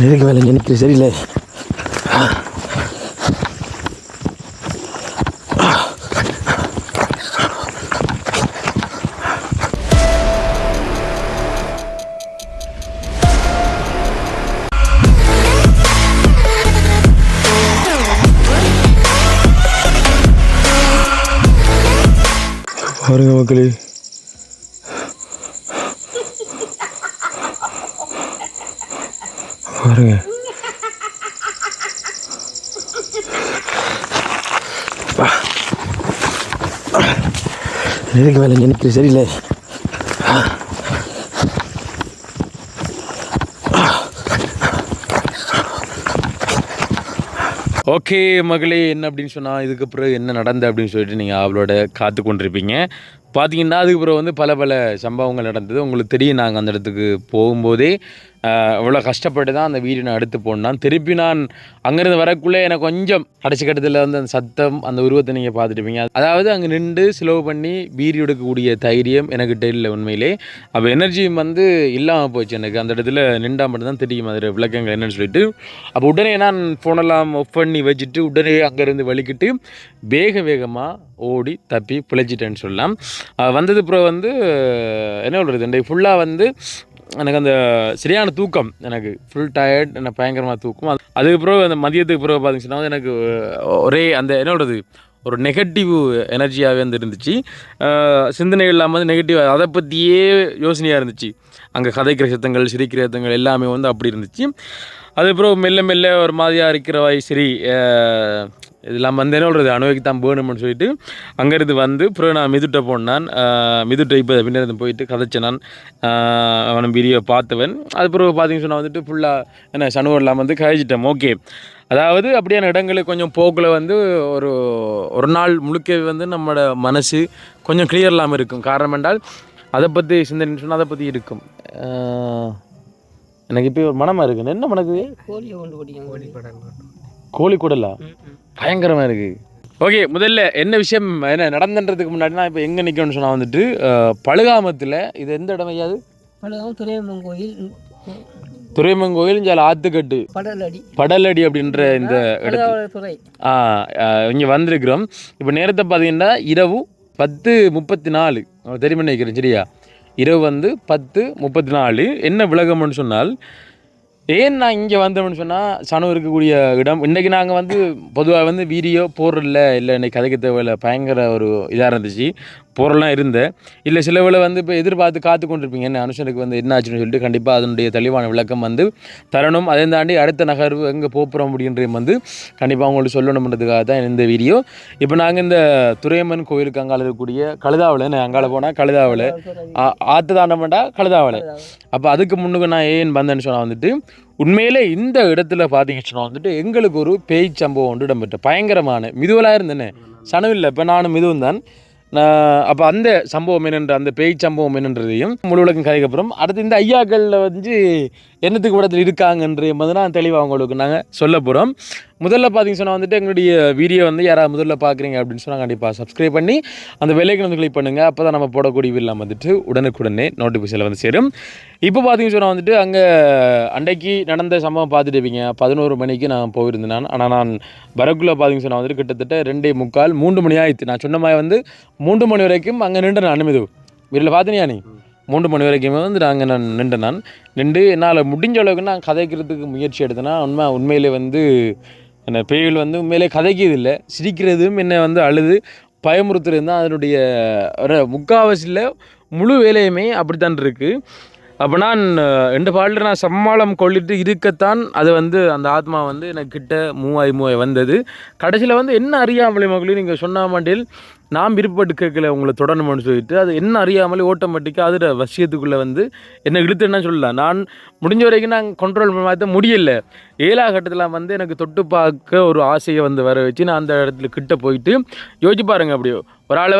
எதுக்கு வேலை எனக்கு சரியில்லை. பாருங்க மக்களே, பாருங்க எதுக்கு வேலை எனக்கு சரியில்லை. ஓகே மகளே, என்ன அப்படின்னு சொன்னால் இதுக்கப்புறம் என்ன நடந்த அப்படின்னு சொல்லிட்டு நீங்கள் அவளோட காத்து கொண்டிருப்பீங்க. பார்த்தீங்கன்னா அதுக்கப்புறம் பல பல சம்பவங்கள் நடந்தது. உங்களுக்கு தெரியும், நாங்கள் அந்த இடத்துக்கு போகும்போதே இவ்வளோ கஷ்டப்பட்டு தான் அந்த வீடியோ நான் எடுத்து போனேன். திருப்பி நான் அங்கேருந்து வரக்குள்ளே எனக்கு கொஞ்சம் கடைசி கட்டத்தில் அந்த சத்தம், அந்த உருவத்தை நீங்கள் பார்த்துருப்பீங்க. அதாவது அங்கே நின்று ஸ்லோ பண்ணி வீடியோ எடுக்கக்கூடிய தைரியம் எனக்கிட்ட இல்லை உண்மையிலே. அப்போ எனர்ஜியும் இல்லாமல் போச்சு எனக்கு. அந்த இடத்துல நின்றா மட்டும்தான் தெரியும் அதில் விளக்கங்கள் என்னன்னு சொல்லிட்டு. அப்போ உடனே நான் ஃபோனெல்லாம் ஆஃப் பண்ணி வச்சுட்டு உடனே அங்கேருந்து வலிக்கிட்டு வேகமாக ஓடி தப்பி பிழைச்சிட்டேன்னு சொல்லலாம். வந்தது அப்புறம் என்ன சொல்கிறது, இன்றைக்கு ஃபுல்லாக எனக்கு அந்த சரியான தூக்கம், எனக்கு ஃபுல் டயர்ட், எனக்கு பயங்கரமாக தூக்கம். அதுக்கப்புறம் அந்த மதியத்துக்கு பிறகு பார்த்தீங்கன்னா எனக்கு ஒரே அந்த என்ன சொல்கிறது, ஒரு நெகட்டிவ் எனர்ஜியாகவே இருந்துச்சு. சிந்தனை இல்லாமல் நெகட்டிவ், அதை பற்றியே யோசனையாக இருந்துச்சு. அங்கே கதைக்கிற சத்தங்கள், சிரிக்கிற சத்தங்கள் எல்லாமே அப்படி இருந்துச்சு. அதுக்கப்புறம் மெல்ல மெல்ல ஒரு மாதிரியாக இருக்கிறவாய் சரி இதெல்லாம் என்ன சொல்கிறது, அணுவைக்கு தான் போகணும்னு சொல்லிட்டு அங்கேருந்து அப்புறம் நான் மிதுட்டை போனான். மிதுட்டை இப்போ பின்னாடி போயிட்டு கதைச்சேன். நான் அவன் வீடியோ பார்த்தவன். அதுக்கப்புறம் பார்த்தீங்கன்னு சொன்னால் ஃபுல்லாக என்ன சனுவெல்லாம் கழிச்சிட்டேன். ஓகே, அதாவது அப்படியான இடங்களுக்கு கொஞ்சம் போக்கில் ஒரு நாள் முழுக்க நம்மளோட மனசு கொஞ்சம் கிளியர் இல்லாமல் இருக்கும். காரணம் என்றால் அதை பற்றி சிந்தனை சொன்னால் அதை பற்றி இருக்கும். எனக்கு இப்போ ஒரு மனமாக இருக்குது. என்ன மனக்கு? கோழி கூடலா பயங்கரமாக இருக்குது. ஓகே, முதல்ல என்ன விஷயம் என்ன நடந்துன்றதுக்கு முன்னாடி நான் இப்போ எங்கே நிற்கணும்னு சொன்னால் பழுகாமத்தில் இது எந்த இடம் ஐயாது? துறையம்மன் கோயில். துறையம்மன் கோயில் இங்கே ஆத்துக்கட்டு படலடி அப்படின்ற இந்த இடத்துல இங்கே வந்திருக்கிறோம். இப்போ நேரத்தை பார்த்தீங்கன்னா இரவு 10:34 தெரியுமா நினைக்கிறேன். சரியா, இரவு 10:34. என்ன விலகம்னு சொன்னால், ஏன் நான் இங்கே வந்தோம்னு சொன்னால், சனு இருக்கக்கூடிய இடம் இன்றைக்கி நாங்கள் பொதுவாக வீடியோ போடுறதில்ல, இல்லை இன்றைக்கி கதைக்க தேவையில்லை, பயங்கர ஒரு இதாக இருந்துச்சு, போரெல்லாம் இருந்தேன். இல்லை சில வேளை இப்போ எதிர்பார்த்து காத்து கொண்டிருப்பீங்க என்ன அனுஷனுக்கு என்ன ஆச்சுன்னு சொல்லிட்டு. கண்டிப்பாக அதனுடைய தெளிவான விளக்கம் தரணும். அதை தாண்டி அடுத்த நகர்வு எங்கே போகிறோம் அப்படின்றது கண்டிப்பாக அவங்களுக்கு சொல்லணுன்றதுக்காக தான் இந்த வீடியோ. இப்போ நாங்கள் இந்த துறையம்மன் கோயிலுக்கு அங்கால இருக்கக்கூடிய கழுதாவளை, அங்கால போனால் கழுதாவளை, ஆற்று தாண்டமாண்டா கழுதாவளை. அப்போ அதுக்கு முன்னுக்கு நான் ஏன் வந்தேன்னு சொன்னால் உண்மையிலே இந்த இடத்துல பார்த்தீங்கன்னு சொன்னால் எங்களுக்கு ஒரு பேய் சம்பவம் இடம்பெற்ற பயங்கரமான மிதுவலாக இருந்தேனே, சனவில்லை. இப்போ நானும் மிதுவும் தான். அப்போ அந்த சம்பவம் என்னென்ற, அந்த பேய் சம்பவம் என்னன்றதையும் முழு உலகம் கதைக்கப்புறம் அடுத்து இந்த ஐயாக்களில் என்னத்துக்கு இடத்துல இருக்காங்கன்ற நான் தெளிவாக அவங்களுக்கு நாங்கள் சொல்ல போகிறோம். முதல்ல பார்த்தீங்கன்னு சொன்னால் எங்களுடைய வீடியோ யாராவது முதல்ல பார்க்குறீங்க அப்படின்னு சொன்னால் கண்டிப்பாக சப்ஸ்கிரைப் பண்ணி அந்த பெல்லைக்கன் கிளிக் பண்ணுங்கள். அப்போ தான் நம்ம போடக்கூடிய வீடியோ உடனுக்குடனே நோட்டிஃபிகேஷனில் சேரும். இப்போ பார்த்தீங்கன்னு சொன்னால் அங்கே அன்றைக்கு நடந்த சம்பவம் பார்த்துட்டு இருப்பீங்க. 11 மணிக்கு நான் போயிருந்தேன். ஆனால் நான் வரக்குள்ளே பார்த்தீங்கன்னு சொன்னால் கிட்டத்தட்ட 2:45 3 மணி ஆயிடுச்சு. நான் சொன்ன மாதிரி 3 மணி வரைக்கும் அங்கே நின்று நான் அனுமதி வீட்டில் பார்த்தினியா நீ 3 மணி வரைக்குமே நான் நின்று என்னால் முடிஞ்ச அளவுக்கு நான் கதைக்கிறதுக்கு முயற்சி எடுத்தேன்னா உண்மையிலே என்ன பேய்கள் உண்மையிலே கதைக்கிறது இல்லை, சிரிக்கிறதும் என்ன அழுது பயமுறுத்துறது தான் அதனுடைய ஒரு முக்கால்வாசியில் முழு வேலையுமே அப்படித்தான் இருக்குது. அப்போ நான் 2 பாலில் நான் சம்மாளம் கொள்ளிட்டு இருக்கத்தான் அது அந்த ஆத்மா எனக்கு கிட்ட மூவாய் வந்தது. கடைசியில் என்ன அறியாமலே மகளே நீங்கள் சொன்ன மாட்டேன், நான் விருப்பப்பட்டு கேட்கல உங்களை தொடரணும்னு சொல்லிட்டு அது என்ன அறியாமலே ஆட்டோமேட்டிக்காக அதில் வசியத்துக்குள்ளே என்னை இழுத்துன்னா சொல்லலாம். நான் முடிஞ்ச வரைக்கும் நான் கண்ட்ரோல் மாற்ற முடியலை. 7ஆம் கட்டத்தில் எனக்கு தொட்டு பார்க்க ஒரு ஆசையை வர வச்சு நான் அந்த இடத்துல கிட்ட போயிட்டு யோசிச்சு பாருங்கள். அப்படியோ ஒரு ஆளை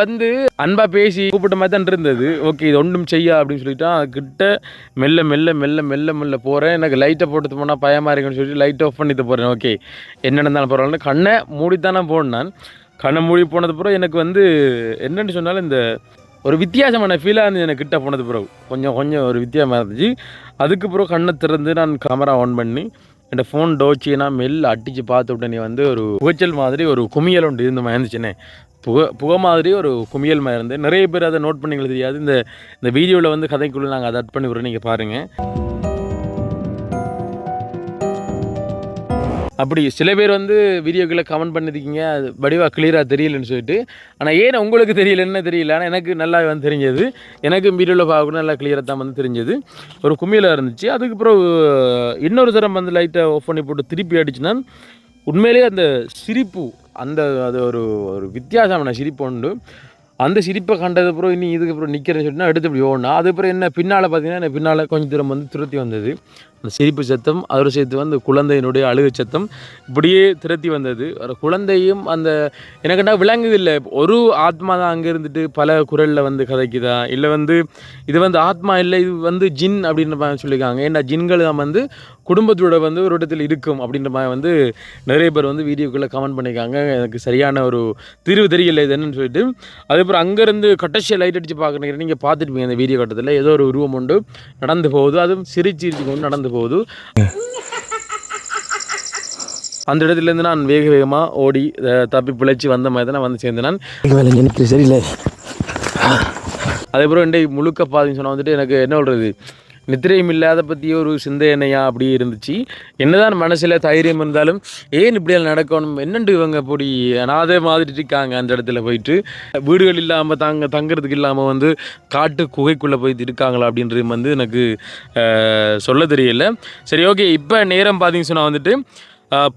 அன்பாக பேசி கூப்பிட்ட மாதிரி தான் இருந்தது. ஓகே, இது ஒன்றும் செய்யா அப்படின்னு சொல்லிட்டு கிட்ட மெல்ல மெல்ல மெல்ல மெல்ல மெல்ல போகிறேன். எனக்கு லைட்டை போட்டு போனால் பயமாக இருக்குன்னு சொல்லிட்டு லைட் ஆஃப் பண்ணிட்டு போகிறேன். ஓகே, என்ன நடந்தாலும் பரவாயில்ல, கண்ணை மூடித்தானே போனேன். நான் கண்ணை மூடி போனதுக்கப்புறம் எனக்கு என்னென்னு சொன்னாலும் இந்த ஒரு வித்தியாசமான ஃபீலாக இருந்துச்சு எனக்கு கிட்ட போனது பிறகு கொஞ்சம் ஒரு வித்தியாசமாக இருந்துச்சு. அதுக்கு பிறகு கண்ணை திறந்து நான் கேமரா ஆன் பண்ணி என் ஃபோன் டோச்சினா மெல்ல அடித்து பார்த்த உடனே வந்து ஒரு புகைச்சல் மாதிரி ஒரு குமியல் ஒன்று இருந்த மாதிரி இருந்துச்சுன்னே. புகை மாதிரி ஒரு குமியல் மாதிரி இருந்து நிறைய பேர் அதை நோட் பண்ணிங்களுக்கு தெரியாது. இந்த வீடியோவில் வந்து கதைக்குள்ளே நாங்கள் அதை அட் பண்ணி விட்றோம், நீங்கள் பாருங்கள். அப்படி சில பேர் வந்து வீடியோக்களை கமெண்ட் பண்ணியிருக்கீங்க, அது வடிவாக கிளியராக தெரியலன்னு சொல்லிட்டு. ஆனால் ஏன் உங்களுக்கு தெரியலன்னு தெரியல, ஆனால் எனக்கு நல்லா வந்து தெரிஞ்சது. எனக்கு வீடியோவில் பார்க்கணும் நல்லா கிளியராக தான் வந்து தெரிஞ்சது. ஒரு குமியில் இருந்துச்சு. அதுக்கப்புறம் இன்னொரு தரம் வந்து லைட்டை ஆஃப் பண்ணி போட்டு திருப்பி அடிச்சுன்னா உண்மையிலேயே அந்த சிரிப்பு அது ஒரு வித்தியாசமான சிரிப்பு உண்டு. அந்த சிரிப்பை கண்டதுக்கப்புறம் இனி இதுக்கப்புறம் நிற்கிறேன்னு சொல்லிட்டுனா எடுத்து இப்படி ஓடனா. அதுக்கப்புறம் என்ன பின்னால் பார்த்தீங்கன்னா என்ன பின்னால் கொஞ்சம் தூரம் வந்து துரத்தி வந்தது அந்த சிரிப்பு சத்தம். அதோட சேர்த்து வந்து குழந்தையினுடைய அழுகை சத்தம் இப்படியே திரத்தி வந்தது. ஒரு குழந்தையும் அந்த எனக்குண்டா விளங்குதில்லை, ஒரு ஆத்மா தான் அங்கே இருந்துட்டு பல குரலில் வந்து கதைக்குதா, இல்லை வந்து இது வந்து ஆத்மா இல்லை இது வந்து ஜின் அப்படின்ற மாதிரி சொல்லியிருக்காங்க. ஏன்னா ஜின்கள் தான் வந்து குடும்பத்தோட வந்து ஒரு இடத்துல இருக்கும் அப்படின்ற மாதிரி வந்து நிறைய பேர் வந்து வீடியோக்குள்ளே கமெண்ட் பண்ணியிருக்காங்க. எனக்கு சரியான ஒரு தீர்வு தெரியல இது என்னன்னு சொல்லிட்டு. அதுக்கப்புறம் அங்கேருந்து கட்டசியை லைட் அடித்து பார்க்குறீங்க, நீங்கள் பார்த்துருப்பீங்க அந்த வீடியோ கட்டத்தில் ஏதோ ஒரு உருவம் உண்டு நடந்து போகுது, அதுவும் சிரிச்சு கொண்டு நடந்து போகுது. அந்த இடத்துலேருந்து நான் வேகமாக ஓடி தப்பி பிழைச்சி வந்த மாதிரி தான் நான் வந்து சேர்ந்தேன். நான் எனக்கு சரியில்லை. அதேபோல் இன்றைக்கு முழுக்க பார்த்தீங்கன்னு சொன்னால் வந்துட்டு எனக்கு என்ன சொல்கிறது, நித்திரையும் இல்லாத பற்றி ஒரு சிந்தனையா அப்படி இருந்துச்சு. என்னதான் மனசில் தைரியம் இருந்தாலும் ஏன் இப்படியெல்லாம் நடக்கணும், என்னண்டு இவங்க அப்படி அனாதை மாதிரி இருக்காங்க அந்த இடத்துல போயிட்டு, வீடுகள் இல்லாமல் தங்குறதுக்கு இல்லாமல் வந்து காட்டு குகைக்குள்ளே போயிட்டு இருக்காங்களா அப்படின்றது வந்து எனக்கு சொல்ல தெரியல. சரி, ஓகே. இப்போ நேரம் பார்த்தீங்கன்னு சொன்னால் வந்துட்டு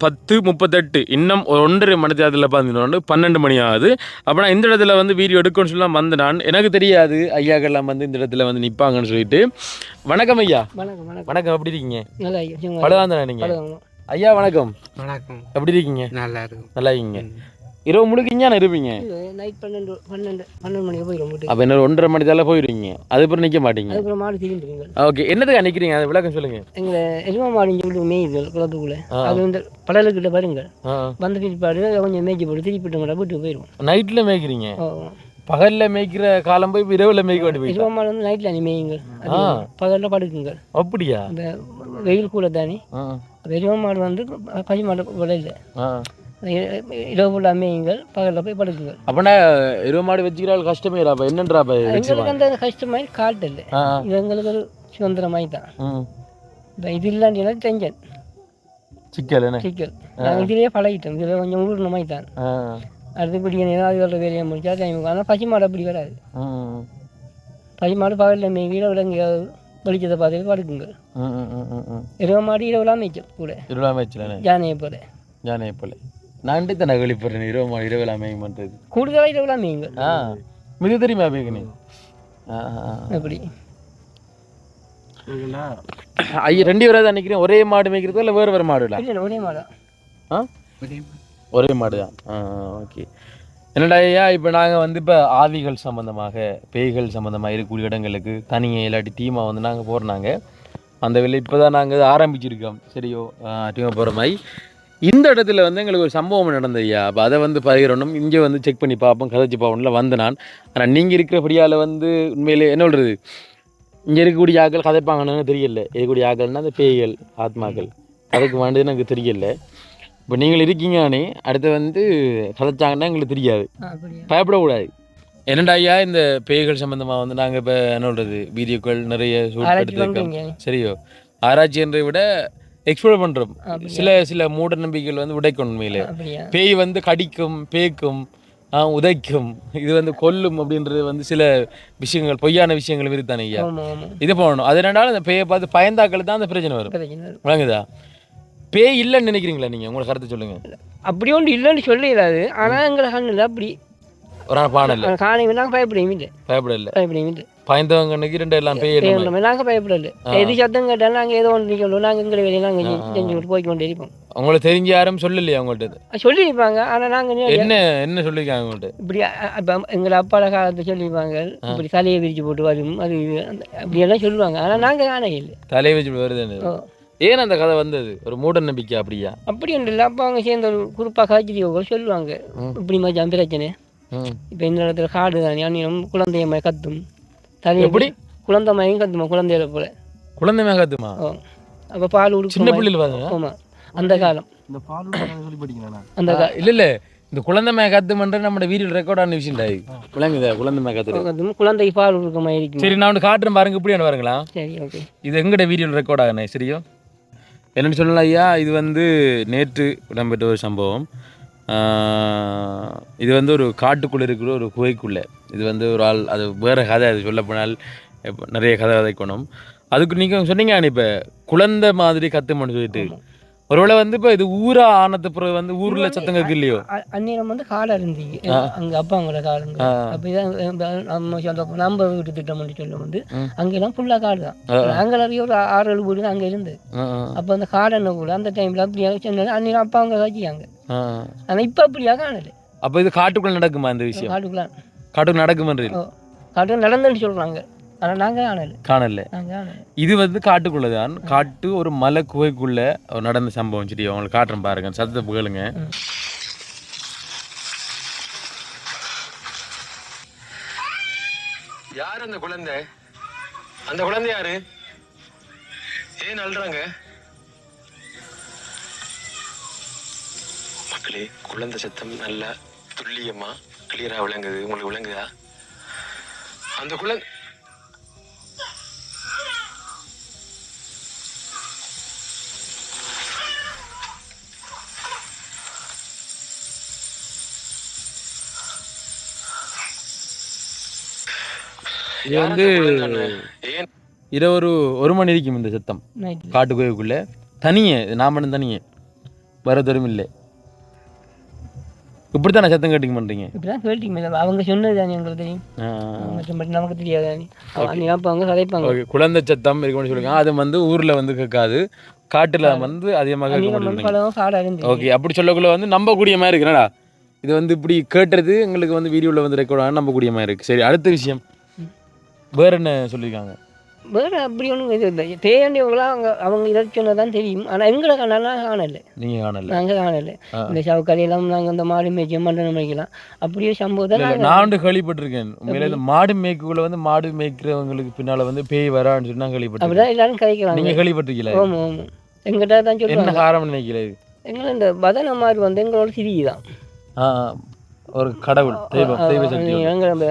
10:38, இன்னும் 1.5 மணி நேரத்தில் பார்த்தீங்கன்னா 12 மணி ஆகுது. அப்படின்னா இந்த இடத்துல வந்து வீடியோ எடுக்கணும்னு சொல்லலாம் வந்து நான் எனக்கு தெரியாது ஐயாக்கெல்லாம் வந்து இந்த இடத்துல வந்து நிற்பாங்கன்னு சொல்லிட்டு. வணக்கம் ஐயா. வணக்கம், எப்படி இருக்கீங்க? பழதான் தானே நீங்கள்? ஐயா வணக்கம். வணக்கம், எப்படி இருக்கீங்க? நல்லா இருக்கும். நல்லா இருக்கீங்க? இரவு முழுக்கிங்க இருப்பீங்க? நைட் 12 மணிக்கு போயிடும். அப்போ இன்னொரு 1.5 மணி நேரம் போயிடுவீங்க, அதுக்கப்புறம் நிற்க மாட்டீங்க? அதுக்கப்புறம் மாடு திரும்பிடுவீங்க. ஓகே, என்னதுக்கு நிற்கிறீங்க அது விளக்கம் சொல்லுங்க. எங்களை எருமை மாடு சொல்லிட்டு மேய்கள் குளத்துக்குள்ளே, அது வந்து படலுக்கிட்ட பாருங்க வந்து பிற்பாடு கொஞ்சம் மேய்ச்சி போட்டு திருப்பிட்டு வீட்டுக்கு போயிடுவோம். நைட்டில் மேய்க்கிறீங்க? பகலில் மேய்க்கிற காலம் போய் இரவில் மேய்க்க வேண்டி போய்? எருமை மாடு வந்து நைட்டில் அணி மேய்ங்க, பகலில் படுக்குங்க. அப்படியா? இந்த வெயில் கூட தானே. எருமை மாடு வந்து பசு மாடு விட இல்லை, இரவு ஃபுல்லாக மேய்ங்கள், பகலில் போய் படுக்குங்கள். அப்படின்னா எருமை மாடு வச்சுக்கிறாள் கஷ்டமே இல்லைப்பா? என்னன்றாப்பா எங்களுக்கு அந்த கஷ்டமாய் காட்டு இல்லை, இது எங்களுக்கு ஒரு சுதந்திரமாய் தான். இப்போ இது இல்லாண்டினா டென்ஷன் சிக்கல். நாங்கள் இதிலேயே பழகிட்டோம், இதில் கொஞ்சம் ஊர்ணமாய் தான். அடுத்தபடி ஏதாவது வேலையை முடிச்சா டைமுக்கு. ஆனால் பசு மாடு அப்படி வராது. பசு மாடு பகலில் மேய்கிற விலங்கு வெளிச்சத்தை பார்த்துட்டு படுக்குங்க. இரவு மாடு இரவுலாம் மேய்ச்சல் கூட, இரவுலாம் மேய்ச்சல் ஜானையை போல நான் தானே வெளிப்படுறேன். இரவுலாம் மேய்க்க பண்ணுறது கூடுதலாக இரவுலாம் மேய்ங்க. மிக தெரியுமா மேய்க்கணும் எப்படி? ஐயா 2 பேராக தான் நிற்கிறேன். ஒரே மாடு மேய்க்கிறது இல்லை வேறு மாடு? இல்லை, ஒரே மாடு. ஒரே மாடு தான். ஓகே. என்னடா ஐயா, இப்போ நாங்கள் வந்து இப்போ ஆவிகள் சம்மந்தமாக பேய்கள் சம்மந்தமாக இருக்கக்கூடிய இடங்களுக்கு தனியாக இல்லாட்டி டீமாக வந்து நாங்கள் போகிறாங்க. அந்த வேலை இப்போ தான் நாங்கள் ஆரம்பிச்சிருக்கோம். சரியோ, டீமாக போகிற மாதிரி இந்த இடத்துல வந்து எங்களுக்கு ஒரு சம்பவம் நடந்தது ஐயா. அப்போ அதை வந்து பகிரணும், இங்கே வந்து செக் பண்ணி பார்ப்போம், கதைச்சி பார்ப்போம்ல வந்து நான். ஆனால் நீங்கள் இருக்கிறபடியால் வந்து உண்மையிலே என்ன சொல்கிறது, இங்கே இருக்கக்கூடிய ஆக்கள் கதைப்பாங்கன்னு தெரியல. இருக்கக்கூடிய ஆக்கள்னா அந்த பேய்கள் ஆத்மாக்கள் கதைக்கு வேண்டியது எனக்கு தெரியல. இப்போ நீங்கள் இருக்கீங்கன்னே அடுத்து வந்து கதைச்சாங்கன்னா எங்களுக்கு தெரியாது, பயப்படக்கூடாது. என்னடா ஐயா, இந்த பேய்கள் சம்மந்தமாக வந்து நாங்கள் இப்போ என்ன சொல்கிறது வீடியோக்கள் நிறைய ஷூட் எடுத்துருக்கோம். சரியோ, ஆராய்ச்சின்றதை விட எக்ஸ்ப்ளோர் பண்ணுறோம். சில மூட நம்பிக்கைகள் வந்து உடைக்கணும். உண்மையிலே பேய் வந்து கடிக்கும், பேய்க்கும், உதைக்கும், இது வந்து கொல்லும் அப்படின்றது வந்து சில விஷயங்கள், பொய்யான விஷயங்கள் இருக்குதானே ஐயா. இது போகணும். அது ரெண்டாலும் அந்த பேயை பார்த்து பயந்தாக்கள் தான் அந்த பிரச்சனை வரும். விளங்குதா? பேய் இல்லைன்னு நினைக்கிறீங்களா நீங்கள்? உங்களை கருத்து சொல்லுங்கள். அப்படி ஒன்று இல்லைன்னு சொல்லிடாது. ஆனால் எங்களை கண்ணில் அப்படி ஒரு பாடல காணி நாங்கள் பயப்படையும் பயந்தவங்க 2 எல்லாம் பேய் நாங்கள் பயப்படல. எது சத்தம் கேட்டாலும் நாங்கள் ஏதோ ஒன்று நிற்கணும், நாங்கள் எங்களை வேலையை நாங்கள் செஞ்சு போய் கொண்டு இருப்போம். உங்களுக்கு தெரிஞ்ச யாரும் சொல்லலையா அவங்கள்ட்ட? சொல்லியிருப்பாங்க. ஆனால் நாங்கள் என்ன சொல்லியிருக்காங்க அவங்கள்ட்ட? இப்படி எங்களை அப்பாட காலத்தை சொல்லியிருப்பாங்க, இப்படி தலையை விரிச்சு போட்டு வரும் அது அப்படியெல்லாம் சொல்லுவாங்க. ஆனால் நாங்கள் காண இல்லை. தலையை விரிச்சு வருது. ஏன் அந்த கதை வந்தது? ஒரு மூட நம்பிக்கை அப்படியா? அப்படி ஒன்று இல்லை. அப்போ அவங்க சேர்ந்த ஒரு குறிப்பாக காய்ச்சல் சொல்லுவாங்க, இப்படி மாதிரி பிரச்சனை இப்போ இந்த இடத்துல காடு தானே அந்நியம் குழந்தையம்மா கத்தும் தனி எப்படி குழந்தைமையும் கத்துமா குழந்தையில போல குழந்தை மேகத்துமா அப்போ பால் கொடுக்கும் சின்ன பிள்ளைகள் பாருங்க ஆமாம் அந்த காலம் இந்த பால் சொல்லி படிக்கிறேன் அந்த இல்ல இல்ல இந்த குழந்தை மேகத்துமன்ற நம்ம வீடியோ ரெக்கார்ட் ஆன விஷயம் விளங்குதா குழந்தை மேகத்து குழந்தைக்கு பால் கொடுக்க மாதிரி இருக்கும். சரி நான் ஒன்று காட்டுறேன் பாருங்க இப்படி பாருங்களா சரி ஓகே இது எங்கட வீடியோவில் ரெக்கார்ட் ஆகணே சரியோ என்னென்னு சொல்லலாம் ஐயா இது வந்து நேற்று இடம்பெற்ற ஒரு சம்பவம் இது வந்து ஒரு காட்டுக்குள்ளே இருக்கிற ஒரு குகைக்குள்ளே இது வந்து ஒரு ஆள் அது வேறு கதை அது சொல்ல போனால் நிறைய கதை கதைக்கணும் அதுக்கு நீங்கள் சொன்னீங்க இப்போ குழந்தை மாதிரி கத்துமன்னு சொல்லிட்டு ஒருவேளை வந்து இப்போ இது ஊரா ஆனது பிறகு வந்து ஊரில் சத்தங்க இருக்கு இல்லையோ அந்நேரம் வந்து காலம் இருந்துச்சு அங்கே அப்பாங்களோட காலங்க அப்போ இதான் நம்ம வீட்டு திட்டம் சொல்ல வந்து அங்கெல்லாம் ஃபுல்லாக காடு தான் நாங்கள் நிறைய ஒரு 6-7 வீடு தான் அங்கே இருந்து அப்போ அந்த காடனை கூட அந்த டைமில் அப்படியாக சொன்னாங்க அந்நேரம் அப்பா அவங்க காய்ச்சியாங்க ஆனால் இப்போ அப்படியாக காணலை. அப்போ இது காட்டுக்குள்ளே நடக்குமா இந்த விஷயம் காட்டுக்குள்ள நடக்குமன்ற காட்டுக்கு நடந்துன்னு சொல்கிறாங்க ஆனால் நாங்கள் காணலை. இது வந்து காட்டுக்குள்ளதான் காட்டு ஒரு மலை குகைக்குள்ள நடந்த சம்பவம் சரி அவங்களுக்கு காட்டுறேன் பாருங்க சத்தத்தை புகழுங்க. யார் அந்த குழந்தை? அந்த குழந்தை யாரு? ஏன் அழுறாங்க? மக்களே குழந்தை சத்தம் நல்லா துல்லியமா கிளியரா விளங்குது. உங்களுக்கு விளங்குதா? அந்த குழந்தை இது வந்து இரவு 1 மணி இருக்கும் இந்த சத்தம் காட்டு கோயிலுக்குள்ள தனியே நான் மட்டும் தனியே வர தரும் இல்லை இப்படித்தான் சத்தம் கேட்டுக்க பண்ணுறீங்க அவங்க சொன்னது தானே எங்களுக்கு தெரியும் நமக்கு தெரியாது அவங்க கதைப்பாங்க. ஓகே குழந்தை சத்தம் இருக்குன்னு சொல்லுங்க அது வந்து ஊரில் வந்து கேட்காது காட்டில் வந்து அதிகமாக ஓகே அப்படி சொல்லக்குள்ள வந்து நம்பக்கூடிய மாதிரி இருக்குண்ணா இது வந்து இப்படி கேட்டுறது எங்களுக்கு வந்து வீடியோவில் வந்து ரெக்கார்ட் ஆக நம்பக்கூடிய மாதிரி இருக்குது. சரி அடுத்த விஷயம் வேறு என்ன சொல்லியிருக்காங்க? வேறு அப்படி ஒன்றும் இது இல்லை தேவையானவங்களாம் அவங்க இதை சொன்னதான் தெரியும். ஆனால் எங்களை காணலை. நீங்கள் காணலை? நாங்கள் காணலை. இந்த சவுக்கரையெல்லாம் நாங்கள் இந்த மாடு மேய்க்க மண்டனம் மேய்க்கலாம் அப்படியே சம்பவத்தை நான் கேள்விப்பட்டிருக்கேன். உண்மையில இந்த மாடு மேய்க்குள்ள வந்து மாடு மேய்க்கிறவங்களுக்கு பின்னால் வந்து பேய் வரான்னு சொல்லி நான் கேள்விப்பட்டேன். அப்படிதான் எல்லாரும் கதைக்கிறாங்க. நீங்கள் கேள்விப்பட்டிருக்கீங்களா? ஆமாம் ஆமாம் எங்கிட்ட தான் சொல்லி என்ன காரணம் நினைக்கிறது? எங்களை இந்த பதன மாதிரி வந்து எங்களோட சிறிய தான் ஒரு கடவுள் தெய்வம் தெய்வ சக்தி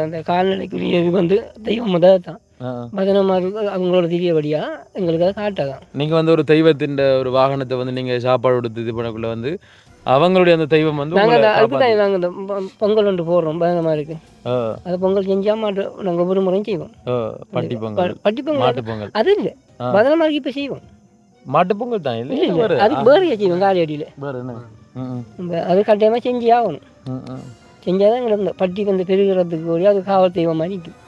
அந்த கால்நடைக்குரிய இது வந்து தெய்வம் தான் பதனமாக அவங்களோட தெரியபடியாக எங்களுக்கு அதை காட்டாதான். நீங்கள் வந்து ஒரு தெய்வத்தின் ஒரு வாகனத்தை வந்து நீங்கள் சாப்பாடு கொடுத்து இது பண்ணக்குள்ள வந்து அவங்களுடைய அந்த தெய்வம் வந்து நாங்கள் அதுக்குதான் நாங்கள் இந்த பொங்கல் ஒன்று போடுறோம் பதனமாக இருக்கு அது பொங்கல் செஞ்சால் மாட்டு நாங்கள் ஒரு முறையும் செய்வோம். பட்டி பொங்கல் மாட்டு பொங்கல் அது இல்லை பதனமாக இப்போ செய்வோம். மாட்டு பொங்கல் தான் இல்லை அதுக்கு வேறையாக செய்வோம் காலி அடியில் அது கட்டாயமாக செஞ்சு ஆகணும். செஞ்சால் தான் எங்களுக்கு இந்த பட்டி வந்து பெருகிறதுக்கு கூடிய அது காவல் தெய்வம் மாதிரி இருக்கும்.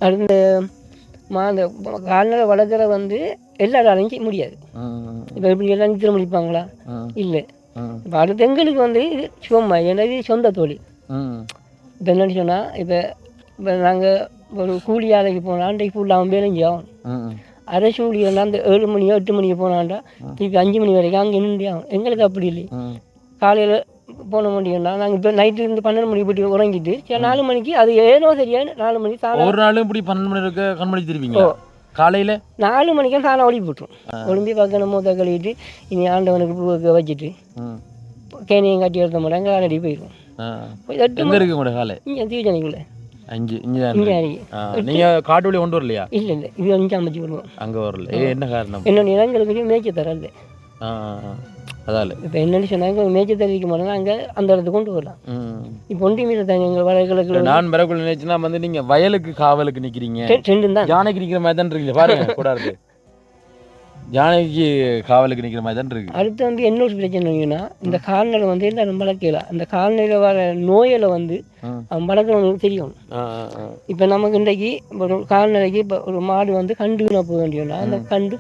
அடுத்த அந்த கால்நடை வளர்க்குற வந்து எல்லாராலையும் செய்ய முடியாது. இப்போ எப்படி எல்லாம் நித்திர முடிப்பாங்களா? இல்லை. இப்போ அடுத்த எங்களுக்கு வந்து இது சும்மா ஏன்னா இது சொந்த தொழில். இப்போ என்னன்னு சொன்னால் இப்போ நாங்கள் ஒரு கூலி ஆலைக்கு போனால் அன்றைக்கு ஃபுல்லாக வேலைஞ்சி ஆகணும். அரை கூலி இருந்தால் அந்த 7 மணியோ 8 மணிக்கு போனாண்டா திருப்பி 5 மணி வரைக்கும் அங்கே நின்று ஆகும். எங்களுக்கு அப்படி இல்லை. காலையில் போன முடியும்னா நாங்கள் இப்போ நைட்டு இருந்து 12 மணிக்கு போய்ட்டு உறங்கிட்டு சரி 4 மணிக்கு அது ஏனோ சரியா 4 மணிக்கு சாணம் ஒரு நாளும் இப்படி 12 மணி இருக்க கண்மணி திருப்பீங்க காலையில் 4 மணிக்கு சாணம் ஒளி போட்டுரும். ஒளிம்பி பக்கம் மூத்த கழுவிட்டு இனி ஆண்டவனுக்கு பூ வச்சுட்டு கேணியும் கட்டி எடுத்த மாட்டோம் எங்கள் காலடி போயிடும். எங்கே இருக்கு உங்களோட காலை? இங்கே தீவச்சனைக்குள்ளே 5 இங்கே நீங்கள் காட்டு வழி கொண்டு வரலையா? இல்லை இல்லை இது 5 அமைச்சு வருவோம். அங்கே வரல என்ன காரணம்? என்னோட நிலங்களுக்கு மேய்ச்சி தரல அதால் இப்போ என்னென்னு சொன்னாங்க மேய்ச்சி தரிக்க மாட்டாங்க அங்கே அந்த இடத்துக்கு கொண்டு வரலாம். இப்போ ஒன்றி மீது தாங்க எங்கள் வயல்களுக்கு நான் பிறகுள்ள நினைச்சுன்னா வந்து நீங்கள் வயலுக்கு காவலுக்கு நிற்கிறீங்க ரெண்டும் தான் யானைக்கு நிற்கிற மாதிரி தான் இருக்கீங்க பாருங்க கூடாது யானைக்கு காவலுக்கு நிற்கிற மாதிரி தான் இருக்கு. அடுத்து வந்து என்ன ஒரு பிரச்சனைனா இந்த கால்நடை வந்து எல்லாரும் வளர்க்கலாம். அந்த கால்நடையில் வர நோயில் வந்து அவன் வளர்க்குறவங்களுக்கு தெரியும். இப்போ நமக்கு இன்றைக்கு ஒரு கால்நடைக்கு இப்போ ஒரு மாடு வந்து கண்டுனா போக வேண்டியதுனா அந்த கண்டு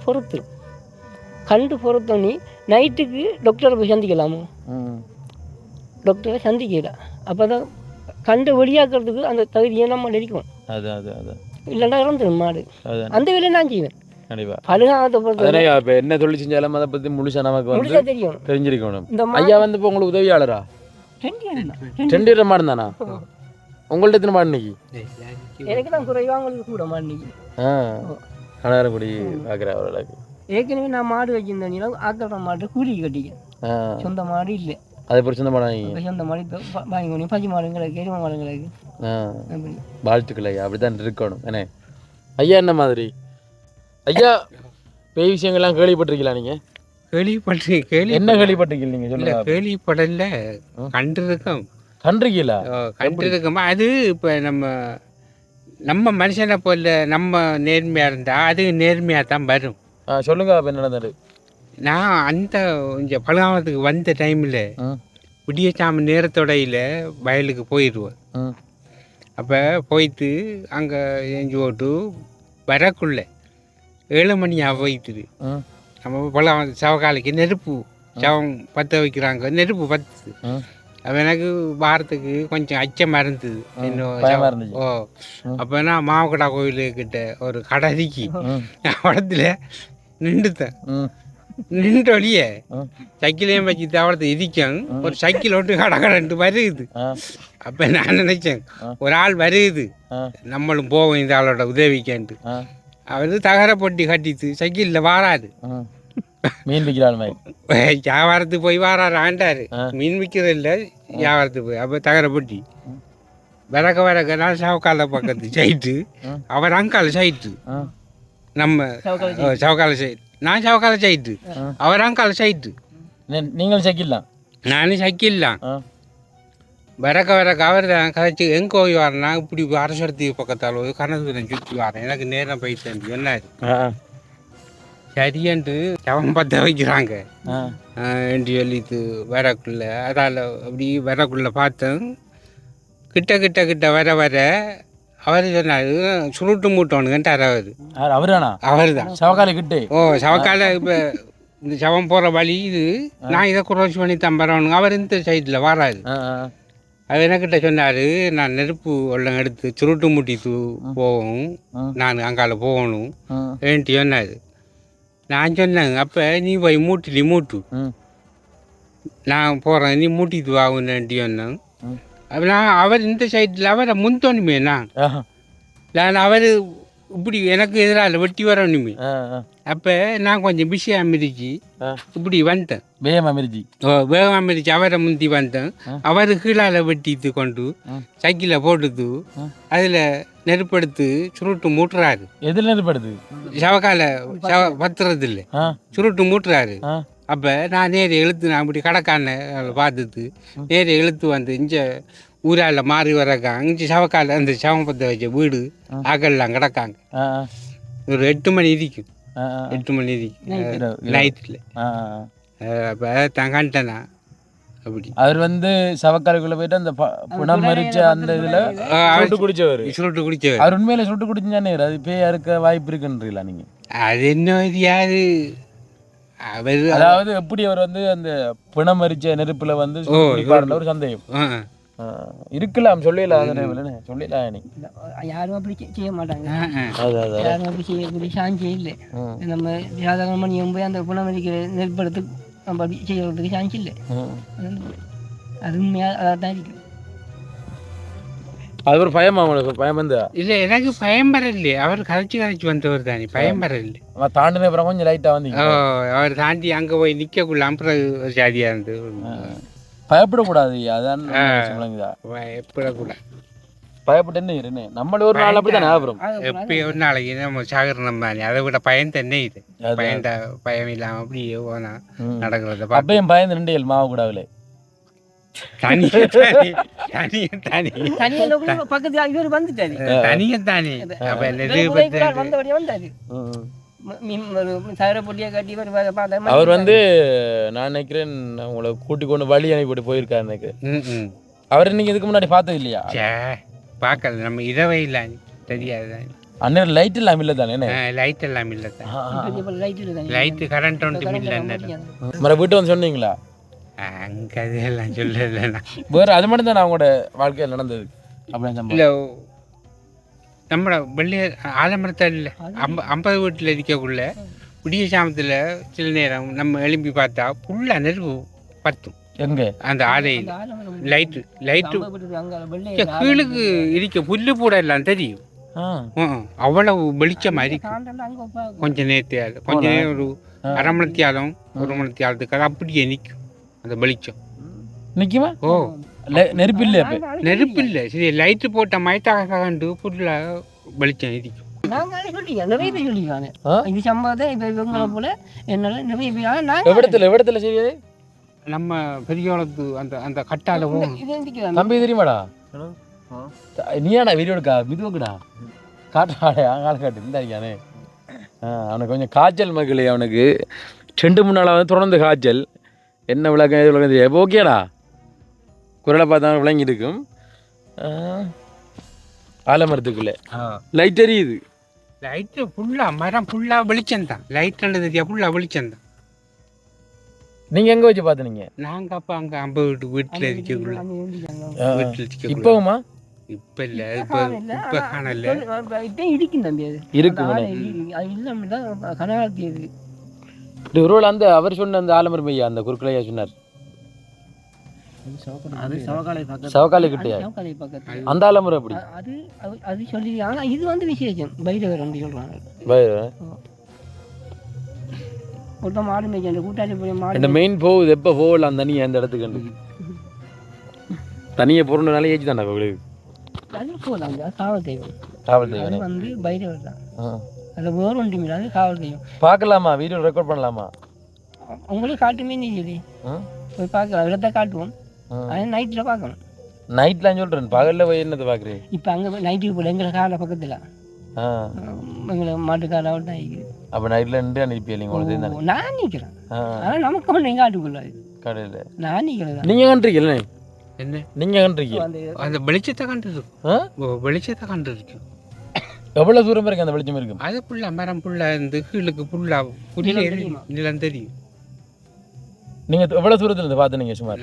பொறுத்தோன்னே நைட்டுக்கு டாக்டரை போய் சந்திக்கலாமோ? டாக்டரை சந்திக்கலாம். அப்போ தான் கண்டு வெளியாக்குறதுக்கு அந்த தகுதியை நம்ம நெரிக்கும். இல்லைன்னா இறந்துடும் மாடு. அந்த வேலையை நான் செய்வேன் கண்டிப்பாக. பழுகாத பொறுத்த இப்போ என்ன தொழில் செஞ்சாலும் அதை பற்றி முழுசாக நமக்கு வந்து தெரியும் தெரிஞ்சிருக்கணும். இந்த ஐயா வந்து இப்போ உங்களுக்கு உதவியாளரா? 2 பேர் மாடு தானா உங்கள்ட்ட எத்தனை மாடு இன்னைக்கு எனக்கு தான் குறைவா உங்களுக்கு கூட மாடு கணவரங்குடி பார்க்குற அவர்களுக்கு ஏற்கனவே நான் மாடு வச்சிருந்தேன் ஆக்கட மாடு கூலி கட்டிக்க சொந்த மாடு இல்லை அதை பிடிச்ச சொந்த மாடு வாங்கி சொந்த மாடு வாங்கி பஞ்சு மாடுங்களுக்கு எரும மாடுங்களுக்கு வாழ்த்துக்கள் ஐயா அப்படித்தான் இருக்கணும் என்ன ஐயா என்ன மாதிரி ஐயா பேய் விஷயங்கள்லாம் கேள்விப்பட்டிருக்கீங்களா நீங்கள் என்ன கேள்விப்பட்டிருக்கீங்க நீங்கள் சொல்லுங்க கேள்விப்படல கண்டிருக்கோம் கண்டிருக்கீங்களா அது இப்போ நம்ம மனுஷனை போல நம்ம நேர்மையாக இருந்தால் அது நேர்மையாக தான் வரும் சொல்லுங்க அப்போ என்ன நடந்தது நான் அந்த இங்கே பழகாமத்துக்கு வந்த டைமில் விடியச்சாம நேரத்தொடையில் வயலுக்கு போயிடுவேன் அப்போ போயிட்டு அங்கே எஞ்சி ஓட்டு வரக்குள்ள 7 மணியாக போயிட்டுது நம்ம பழம் சவக்காலைக்கு நெருப்பு சவம் பற்ற வைக்கிறாங்க நெருப்பு பத்துது அப்போ எனக்கு வாரத்துக்கு கொஞ்சம் அச்சமாக இருந்தது இன்னும் அப்போ நான் மாவக்கடா கோயிலுக்கிட்ட ஒரு கடை இருக்கி அவடத்தில் நின்றுத்தேன் நின்று வழியே சைக்கிளையும் வச்சு தவறத்தை இடிக்கும் ஒரு சைக்கிள் ஓட்டு கடை வருகுது அப்போ நான் நினைச்சேன் ஒரு ஆள் வருகுது நம்மளும் போவோம் இந்த ஆளோட உதவிக்கன்ட்டு அவர் தகர பொட்டி கட்டிட்டு சைக்கிளில் வாராது மீன் விற்கிறாள் வியாபாரத்துக்கு போய் வாராரு ஆண்டாரு மீன் விற்கிறது இல்லை வியாபாரத்துக்கு போய் அப்போ தகர பொட்டி வரக்க நான் சவக்கால பக்கத்து சைட்டு அவர் அங்கால சைட்டு நம்ம சவக்கால சைட்டு நான் சவக்கால சைட்டு அவர் அங்கால சைட்டு நீங்கள் சைக்கிள்லாம் நானும் சைக்கிள்லாம் வரக்க அவர் தான் கதைச்சு எங்கே போய் வரேன்னா இப்படி அரசத்துக்கு பக்கத்தால் போய் கனசூரன் சுற்றி வரேன் எனக்கு நேரம் போயிட்டு என்னாரு சரியன்ட்டு சவம் பற்ற வைக்கிறாங்க என்று சொல்லிட்டு வரக்குள்ள அதால் அப்படி வரக்குள்ள பார்த்தேன் கிட்ட வர அவர் சொன்னார் சுருட்டு மூட்டோனுங்கன்ட்டார் அவர் தான் சவக்கால கிட்டே சவக்கால இப்போ இந்த சவம் போகிற வழி இது நான் இதை குறைச்சி பண்ணி தம்பறவனுங்க அவர் இந்த சைடில் வராது அவர் எனக்கிட்ட சொன்னார் நான் நெருப்பு வெள்ளம் எடுத்து சுருட்டு மூட்டிட்டு போவோம் நான் அங்கால போகணும் ஏன்ட்டு சொன்னார் நான் சொன்னேங்க அப்போ நீ போய் மூட்டு நான் போகிறேன் நீ மூட்டிட்டு வாங்குன்னுட்டு சொன்னேன் அப்போ அவர் இந்த சைடில் அவரை முந்தோணுமே நான் அவர் இப்படி எனக்கு எதிராக வெட்டி வரணுமே அப்போ நான் கொஞ்சம் பிஸியாக அமிரிச்சு இப்படி வந்துட்டேன் வேகம் அமிரிச்சு அவரை முந்தி வந்தேன் அவர் கீழால் வெட்டிட்டு கொண்டு சைக்கிளை போட்டுது அதில் நெருப்படுத்து சுருட்டு மூட்டுறாரு எதில் நெருப்படுது சவக்கால பத்துறது இல்லை சுருட்டு மூட்டுறாரு அப்போ நான் நேரே இழுத்து நான் இப்படி கடக்கான பார்த்துட்டு நேரே இழுத்து வந்து இங்கே ஊரால் மாறி வரக்காங்க இங்கே சவக்கால அந்த சவம் பற்ற வச்ச வீடு ஆக்கெல்லாம் கிடக்காங்க ஒரு 8 மணி இருக்கும் 8 மணி இருக்கும் நைட்டில் அப்போ தங்கான்ட்டேனா அப்படி அவர் வந்து சவக்காலுக்குள்ள போயிட்டு அந்த புணம் மறிச்ச அந்த இதில் சுருட்டு குடிச்சவர் அவர் உண்மையில சுருட்டு குடிச்சானே அது பேய் இருக்க வாய்ப்பு இருக்குன்றீங்களா நீங்கள் அது என்ன யாரு அவர் அதாவது எப்படி அவர் வந்து அந்த புணம் மறிச்ச நெருப்புல வந்து ஒரு சந்தேகம் இருக்கலாம் சொல்லலாம் யாரும் அப்படி செய்ய மாட்டாங்க யாரும் அப்படி செய்யக்கூடிய சான்ஸே இல்லை நம்ம சாதாரண மணி போய் அந்த புனமரிக்கிற நெற்படுத்து நம்ம அப்படி செய்யறதுக்கு சான்ஸ் இல்லை அது உண்மையாக அதாக தான் இருக்குது அது ஒரு பயமா உங்களுக்கு பயம் வந்தா இல்லை எனக்கு பயம் வரல அவர் கரைச்சி வந்தவர் தானே பயம் வரல தாண்டின அப்புறம் கொஞ்சம் லைட்டாக வந்தீங்க அவர் தாண்டி அங்கே போய் நிற்கக்குள்ள அப்புறம் ஒரு ஜாதியாக இருந்து பயப்படக்கூடாது அதான் பயப்படக்கூடாது பயப்பட்டு என்ன நம்மள ஒரு நாள் அப்படி தான் ஞாபகம் எப்போ ஒரு நாளைக்கு நம்ம சாகரணம் தானே அதை விட பயம் தண்ணே இது பயம் இல்லாமல் அப்படியே போனா நடக்கிறத அப்பயும் பயந்து நின்று மாவு கூடாதுல அவர் வந்து நான் நினைக்கிறேன் உங்களை கூட்டி கொண்டு வழி அனுப்பிட்டு போயிருக்காரு நினைக்கிறேன் அவர் இன்னைக்கு இதுக்கு முன்னாடி பார்த்தது இல்லையா பார்க்கல நம்ம இரவே இல்லை தெரியாது அண்ணன் லைட் எல்லாம் இல்லை தானே லைட் எல்லாம் இல்லை தான் லைட்டு கரண்ட் ஒன்றும் இல்லை மறு வீட்டு வந்து சொன்னீங்களா அங்கே அதெல்லாம் சொல்லலைண்ணா வேறு அது மட்டும் தான் அவங்களோட வாழ்க்கையில் நடந்தது அப்படின்னு இல்லை நம்மளோட வெள்ளி ஆலமரத்தில் 50 வீட்டில் இருக்கக்குள்ள விடிய சாமத்தில் சில நேரம் நம்ம எழுப்பி பார்த்தா ஃபுல்லாக நெருப்பு பத்தும் எங்கே அந்த ஆலையில் லைட்டு அங்கே வெள்ளை கீழுக்கு இருக்க புல்லு கூட எல்லாம் தெரியும் அவ்வளவு வெளிச்சமாக இருக்கும் அங்கே கொஞ்ச நேரத்தையால் கொஞ்ச நேரம் ஒரு அரை மணித்தியாலும் ஒரு மணித்தியாலத்துக்காக அப்படியே நிற்கும் அந்த வெளிச்சம் நிற்குமா ஓ நெருப்பு இல்லை அப்போ நெருப்பு இல்லை சரி லைட்டு போட்ட மயத்தாக கண்டு ஃபுல்லாக வெளிச்சம் இருக்கும் நாங்கள் சொல்லிங்க நிறைய பேர் சொல்லிக்கிறாங்க இது சம்பவத்தை இப்போ இவங்களை போல என்னால் நிறைய பேர் நாங்கள் எவ்வளத்துல செய்யாது நம்ம பெரியோளத்து அந்த அந்த கட்டால போகும் இது நிற்கிறாங்க தம்பி தெரியுமாடா நீயாடா வீடியோக்கா மிதுவக்குடா காட்டாடே ஆள் காட்டு இந்த இருக்கானே அவனுக்கு கொஞ்சம் காய்ச்சல் மகளே அவனுக்கு 2 நாளாக வந்து தொடர்ந்து காய்ச்சல் என்ன விளக்கம் எது விளக்கம் தெரியாது ஓகேடா குரலை பார்த்தா விளங்கி இருக்கும் ஆலமரத்துக்குள்ளே லைட் எரியுது லைட்டு ஃபுல்லாக மரம் ஃபுல்லாக வெளிச்சம் தான் லைட்டுன்னு தெரியா ஃபுல்லாக வெளிச்சம் தான் நீங்கள் எங்கே வச்சு பார்த்துனீங்க நாங்கள் அப்போ அங்கே 50 வீட்டில் இருக்கக்குள்ள வீட்டில் இருக்கக்குள்ள இப்போவுமா இப்போ இல்லை இப்போ காணல இப்போ இடிக்கும் தம்பி அது இருக்கு அது இல்லாமல் தான் கனகாலத்தி இருக்கு ஒருவேளை அந்த அவர் சொன்ன அந்த ஆலமரம் ஐயா அந்த குறுக்கலையா சொன்னார் சவக்காலை கிட்டையா சவக்காலை பக்கத்து அந்த ஆலமரம் அப்படி அது அது சொல்லி ஆனால் இது வந்து விசேஷம் பைரவர் அப்படி சொல்கிறாங்க ஒருத்தன் மாடு மேய்ச்சி அந்த கூட்டாளி போய் மாடு இந்த மெயின் போகுது எப்போ போகலாம் தனியாக அந்த இடத்துக்கு கண்டு தனியாக போகிறனால ஏச்சு தானே உங்களுக்கு அது போகலாம் காவல் தெய்வம் காவல் அது தெய்வம் வந்து பைரவர் தான் அதில் வேறு ஒன்று மீது அது காவல் தெய்வம் பார்க்கலாமா வீடியோ ரெக்கார்ட் பண்ணலாமா உங்களுக்கு காட்டுமே நீ சொல்லி போய் பார்க்கலாம் இடத்த காட்டுவோம் ஆனால் நைட்டில் பார்க்கணும் நைட்லாம் சொல்கிறேன் பகலில் போய் என்னத்தை பார்க்குறேன் இப்போ அங்கே நைட்டுக்கு போல எங்களை காலை பக்கத்தில் எங்களை மாட்டுக்கால தான் இருக்குது அப்போ நைட்டில் நின்று அனுப்பியலைங்க உங்களுக்கு நான் நிற்கிறேன் ஆனால் நமக்கு ஒன்று எங்கள் ஆட்டுக்குள்ளாது கடையில் நான் நிற்கிறேன் நீங்கள் கண்டிருக்கீங்களே என்ன நீங்கள் கண்டிருக்கீங்க அந்த வெளிச்சத்தை கண்டுருக்கும் வெளிச்சத்தை கண்டுருக்கும் எவ்வளோ தூரம் இருக்கு அந்த வெளிச்சம் இருக்கும் அது ஃபுல்லாக மரம் ஃபுல்லாக இருந்து கீழுக்கு ஃபுல்லாக புரிய நிலம் தெரியும் நீங்கள் எவ்வளோ தூரத்தில் இருந்து பார்த்துனீங்க சுமார்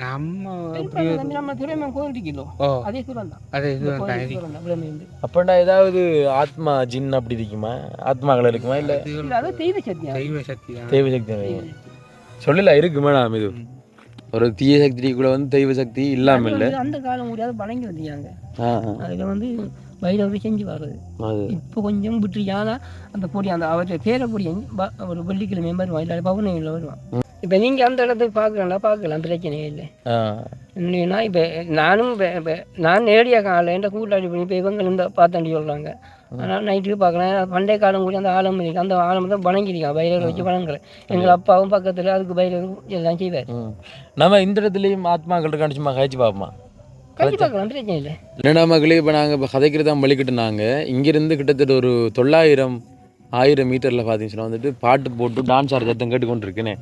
நம்ம துறைமுகம் கோயில் இருக்கீங்களோ அதே தூரம் தான் அதே அப்படின்னா ஏதாவது ஆத்மா ஜின் அப்படி இருக்குமா ஆத்மாக்கள் இருக்குமா இல்லை தெய்வ சக்தி தெய்வ சக்தி சொல்லல இருக்கு மேடம் இது ஒரு தீய சக்திக்குள்ள வந்து தெய்வ சக்தி இல்லாமல் இல்லை அந்த காலம் முடியாது வணங்கி வந்தாங்க அதில் வந்து பைரவர் செஞ்சு வர்றது இப்போ கொஞ்சம் விட்டுருக்கானா அந்த பொடி அந்த அவற்றை பேரை பொடி ஒரு வெள்ளிக்கிழமை வருவான் இல்லை பௌர்ணமியில் வருவான் இப்போ நீங்கள் அந்த இடத்துக்கு பார்க்கலாம் பிரச்சனையே இல்லை இல்லைன்னா இப்போ நானும் நான் நேரடியாக காணல என்ற கூட்டாளி பண்ணி இப்போ இவங்க இந்த பார்த்தாண்டி சொல்கிறாங்க ஆனால் நைட்டுக்கு பார்க்கலாம் பண்டைய காலம் கூட அந்த ஆலம் இருக்குது அந்த ஆலம் தான் வணங்கிருக்கான் பைரவர் வச்சு வணங்குறேன் எங்கள் அப்பாவும் பக்கத்தில் அதுக்கு பைரவர் எல்லாம் செய்வார் நம்ம இந்த இடத்துலையும் ஆத்மாக்கள் இருக்கான்னு சும்மா கழிச்சு பார்ப்போமா கழிச்சு பார்க்கலாம் பிரச்சனை இல்லை என்னடா மக்களே இப்போ நாங்கள் இப்போ கதைக்கிறது தான் வலிக்கிட்டுனாங்க இங்கேருந்து கிட்டத்தட்ட ஒரு 900-1000 மீட்டரில் பார்த்தீங்கன்னா வந்துட்டு பாட்டு போட்டு டான்ஸ் ஆடுற சத்தம் கேட்டுக்கொண்டு இருக்குன்னு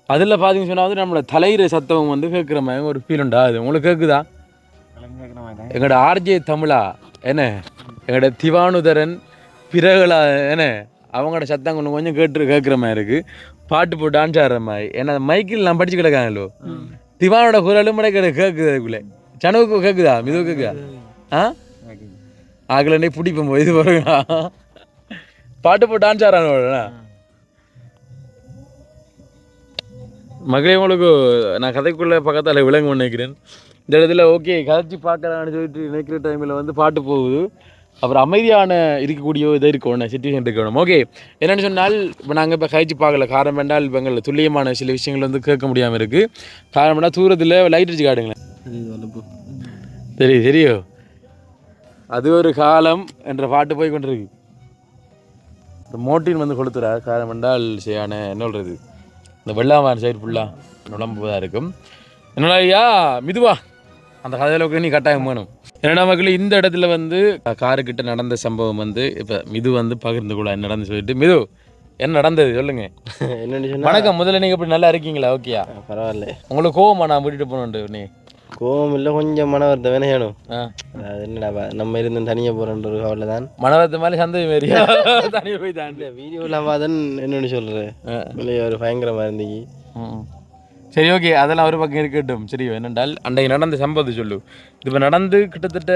அதில் பார்த்தீங்கன்னு சொன்னால் வந்து நம்மளோட தலையிற சத்தம் வந்து கேட்குற மாதிரி ஒரு ஃபீல் உண்டா அது உங்களுக்கு கேட்குதா எங்களோட ஆர்ஜே தமிழா என்ன எங்களோட திவானுதரன் பிறகுலா என்ன அவங்களோட சத்தம் கொஞ்சம் கொஞ்சம் கேட்குற மாதிரி இருக்குது பாட்டு போட்டு டான்ஸ் ஆடுற மாதிரி ஏன்னா மைக்கில் நான் படிச்சு கிடக்காங்களோ திவானோட குரலும் கேட்குது அதுக்குள்ளே சனவுக்கு கேட்குதா மிதுவு கேட்குதா ஆகலன்னே பிடிப்போம் இது பாருங்கண்ணா பாட்டு போட்டு டான்ஸ் ஆடுறாங்க மகளே உங்களுக்கு நான் கதைக்குள்ளே பக்கத்தால் விளங்க நினைக்கிறேன் இந்த இடத்துல ஓகே கதைச்சி பார்க்கலான்னு சொல்லிட்டு நினைக்கிற டைமில் வந்து பாட்டு போகுது அப்புறம் அமைதியான இருக்கக்கூடிய இதை இருக்கணும் சிச்சுவேஷன் இருக்கணும் ஓகே என்னென்னு சொன்னால் இப்போ நாங்கள் இப்போ கழிச்சு பார்க்கல காரணம் வேண்டால் இப்போ எங்களை துல்லியமான சில விஷயங்கள் வந்து கேட்க முடியாமல் இருக்குது காரணம் வேண்டால் தூரத்தில் லைட் அடிச்சு காட்டுங்களேன் சரியோ அது ஒரு காலம் என்ற பாட்டு போய் கொண்டிருக்கு இந்த மோட்டின் வந்து கொடுத்துறா காரணம் வேண்டால் செய்யான என்ன சொல்கிறது இந்த வெள்ளாவான் சைடு ஃபுல்லாக நுழம்புவதாக இருக்கும் என்னடா ஐயா மிதுவா அந்த கதையில் நீ கட்டாயம் வேணும் என்னடா மக்கள் இந்த இடத்துல வந்து காருக்கிட்ட நடந்த சம்பவம் வந்து இப்போ மிது வந்து பகிர்ந்து கூட என்ன நடந்து சொல்லிட்டு மிது என்ன நடந்தது சொல்லுங்க என்னன்னு வணக்கம் முதல்ல நீங்கள் இப்படி நல்லா இருக்கீங்களா ஓகேயா பரவாயில்ல உங்களுக்கு கோவமா நான் கூட்டிகிட்டு போகணுன்ட்டு நீ கோவம் இல்லை கொஞ்சம் மன வருத்தம் வேணும் அது என்னடா நம்ம இருந்து தனியாக போகிறன்ற ஒரு கவலை தான் மனவரத்து மேலே சந்தேகம் மாரியா தனியாக போய் தான் வீடியோவில் பார்த்தன் என்னென்னு சொல்கிறேன் ஒரு பயங்கரமாக இருந்துச்சு சரி ஓகே அதெல்லாம் ஒரு பக்கம் இருக்கட்டும் சரி என்னென்றால் அன்றைக்கு நடந்த சம்பவத்தை சொல்லு இப்போ நடந்து கிட்டத்தட்ட